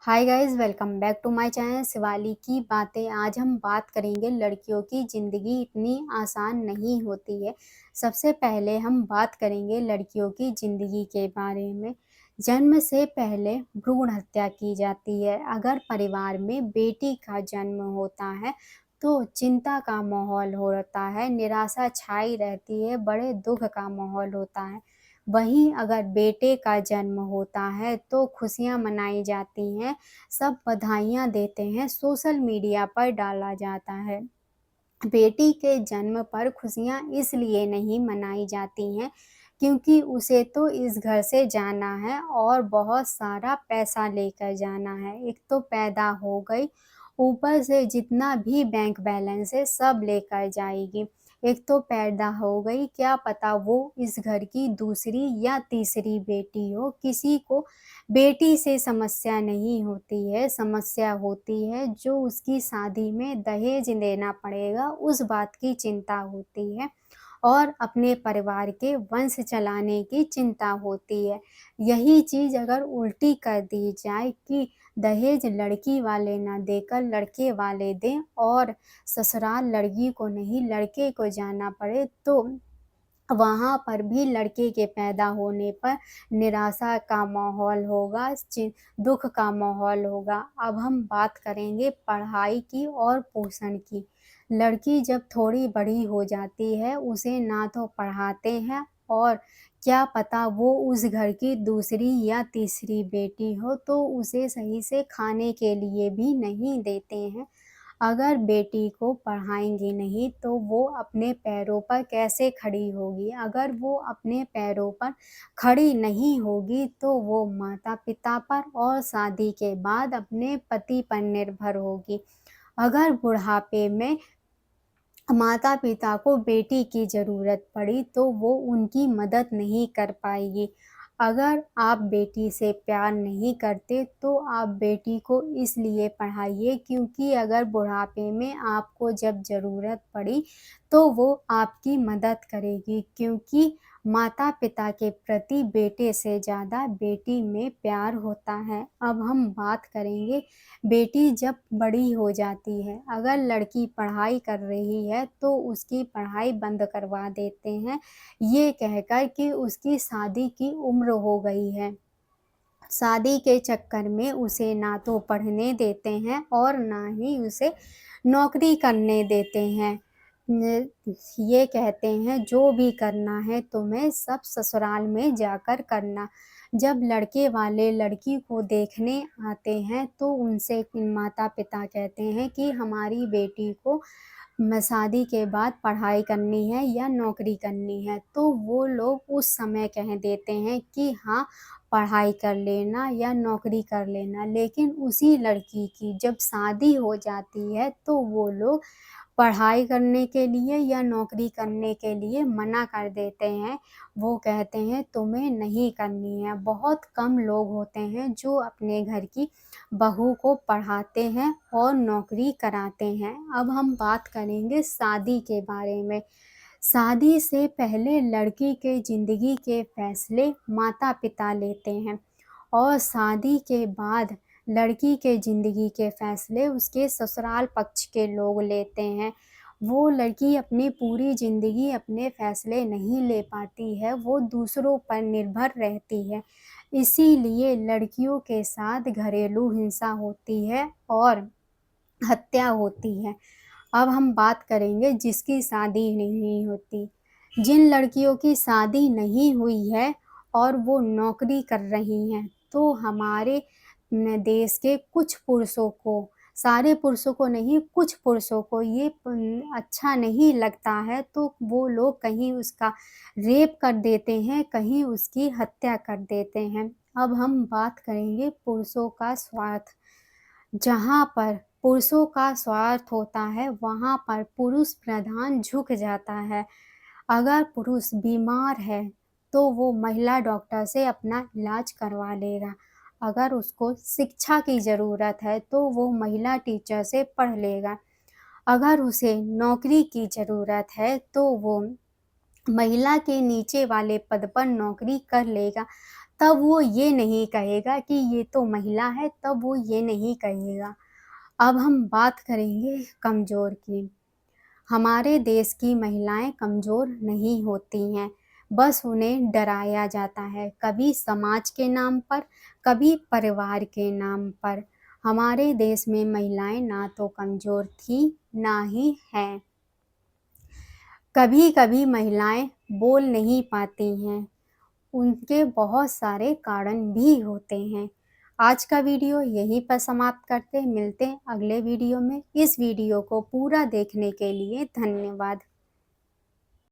Hi guys, welcome back to my channel Shivali की बातें। आज हम बात करेंगे लड़कियों की ज़िंदगी इतनी आसान नहीं होती है। सबसे पहले हम बात करेंगे लड़कियों की ज़िंदगी के बारे में। जन्म से पहले भ्रूण हत्या की जाती है। अगर परिवार में बेटी का जन्म होता है तो चिंता का माहौल होता है, निराशा छाई रहती है, बड़े दुख का माहौल होता है। वहीं अगर बेटे का जन्म होता है तो खुशियाँ मनाई जाती हैं, सब बधाइयाँ देते हैं, सोशल मीडिया पर डाला जाता है। बेटी के जन्म पर खुशियाँ इसलिए नहीं मनाई जाती हैं क्योंकि उसे तो इस घर से जाना है और बहुत सारा पैसा लेकर जाना है। एक तो पैदा हो गई, ऊपर से जितना भी बैंक बैलेंस है सब लेकर जाएगी। एक तो पैदा हो गई, क्या पता वो इस घर की दूसरी या तीसरी बेटी हो। किसी को बेटी से समस्या नहीं होती है, समस्या होती है जो उसकी शादी में दहेज देना पड़ेगा, उस बात की चिंता होती है और अपने परिवार के वंश चलाने की चिंता होती है। यही चीज़ अगर उल्टी कर दी जाए कि दहेज लड़की वाले ना देकर लड़के वाले दें और ससुराल लड़की को नहीं लड़के को जाना पड़े, तो वहाँ पर भी लड़के के पैदा होने पर निराशा का माहौल होगा, दुख का माहौल होगा। अब हम बात करेंगे पढ़ाई की और पोषण की। लड़की जब थोड़ी बड़ी हो जाती है, उसे ना तो पढ़ाते हैं और क्या पता वो उस घर की दूसरी या तीसरी बेटी हो, तो उसे सही से खाने के लिए भी नहीं देते हैं। अगर बेटी को पढ़ाएँगे नहीं तो वो अपने पैरों पर कैसे खड़ी होगी? अगर वो अपने पैरों पर खड़ी नहीं होगी तो वो माता-पिता पर और शादी के बाद अपने पति पर निर्भर होगी। अगर बुढ़ापे में माता-पिता को बेटी की ज़रूरत पड़ी तो वो उनकी मदद नहीं कर पाएगी। अगर आप बेटी से प्यार नहीं करते तो आप बेटी को इसलिए पढ़ाइए क्योंकि अगर बुढ़ापे में आपको जब ज़रूरत पड़ी तो वो आपकी मदद करेगी, क्योंकि माता-पिता के प्रति बेटे से ज़्यादा बेटी में प्यार होता है। अब हम बात करेंगे बेटी जब बड़ी हो जाती है, अगर लड़की पढ़ाई कर रही है तो उसकी पढ़ाई बंद करवा देते हैं, ये कहकर कि उसकी शादी की उम्र हो गई है। शादी के चक्कर में उसे ना तो पढ़ने देते हैं और ना ही उसे नौकरी करने देते हैं। न ये कहते हैं जो भी करना है तुम्हें सब ससुराल में जाकर करना। जब लड़के वाले लड़की को देखने आते हैं तो उनसे माता-पिता कहते हैं कि हमारी बेटी को शादी के बाद पढ़ाई करनी है या नौकरी करनी है, तो वो लोग उस समय कह देते हैं कि हाँ, पढ़ाई कर लेना या नौकरी कर लेना। लेकिन उसी लड़की की जब शादी हो जाती है तो वो लोग पढ़ाई करने के लिए या नौकरी करने के लिए मना कर देते हैं। वो कहते हैं तुम्हें नहीं करनी है। बहुत कम लोग होते हैं जो अपने घर की बहू को पढ़ाते हैं और नौकरी कराते हैं। अब हम बात करेंगे शादी के बारे में। शादी से पहले लड़की के ज़िंदगी के फैसले माता-पिता लेते हैं और शादी के बाद लड़की के ज़िंदगी के फैसले उसके ससुराल पक्ष के लोग लेते हैं। वो लड़की अपनी पूरी ज़िंदगी अपने फैसले नहीं ले पाती है, वो दूसरों पर निर्भर रहती है। इसीलिए लड़कियों के साथ घरेलू हिंसा होती है और हत्या होती है। अब हम बात करेंगे जिसकी शादी नहीं होती। जिन लड़कियों की शादी नहीं हुई है और वो नौकरी कर रही हैं, तो हमारे देश के कुछ पुरुषों को, सारे पुरुषों को नहीं, कुछ पुरुषों को ये अच्छा नहीं लगता है, तो वो लोग कहीं उसका रेप कर देते हैं, कहीं उसकी हत्या कर देते हैं। अब हम बात करेंगे पुरुषों का स्वार्थ। जहाँ पर पुरुषों का स्वार्थ होता है, वहाँ पर पुरुष प्रधान झुक जाता है। अगर पुरुष बीमार है, तो वो महिला डॉक्टर से अपना इलाज करवा लेगा। अगर उसको शिक्षा की ज़रूरत है, तो वो महिला टीचर से पढ़ लेगा। अगर उसे नौकरी की ज़रूरत है, तो वो महिला के नीचे वाले पद पर नौकरी कर लेगा। तब वो ये नहीं कहेगा कि ये तो महिला है, तब वो ये नहीं कहेगा। अब हम बात करेंगे कमज़ोर की। हमारे देश की महिलाएं कमज़ोर नहीं होती हैं, बस उन्हें डराया जाता है, कभी समाज के नाम पर, कभी परिवार के नाम पर। हमारे देश में महिलाएं ना तो कमज़ोर थी, ना ही हैं। कभी-कभी महिलाएं बोल नहीं पाती हैं, उनके बहुत सारे कारण भी होते हैं। आज का वीडियो यहीं पर समाप्त करते हैं, मिलते हैं अगले वीडियो में। इस वीडियो को पूरा देखने के लिए धन्यवाद।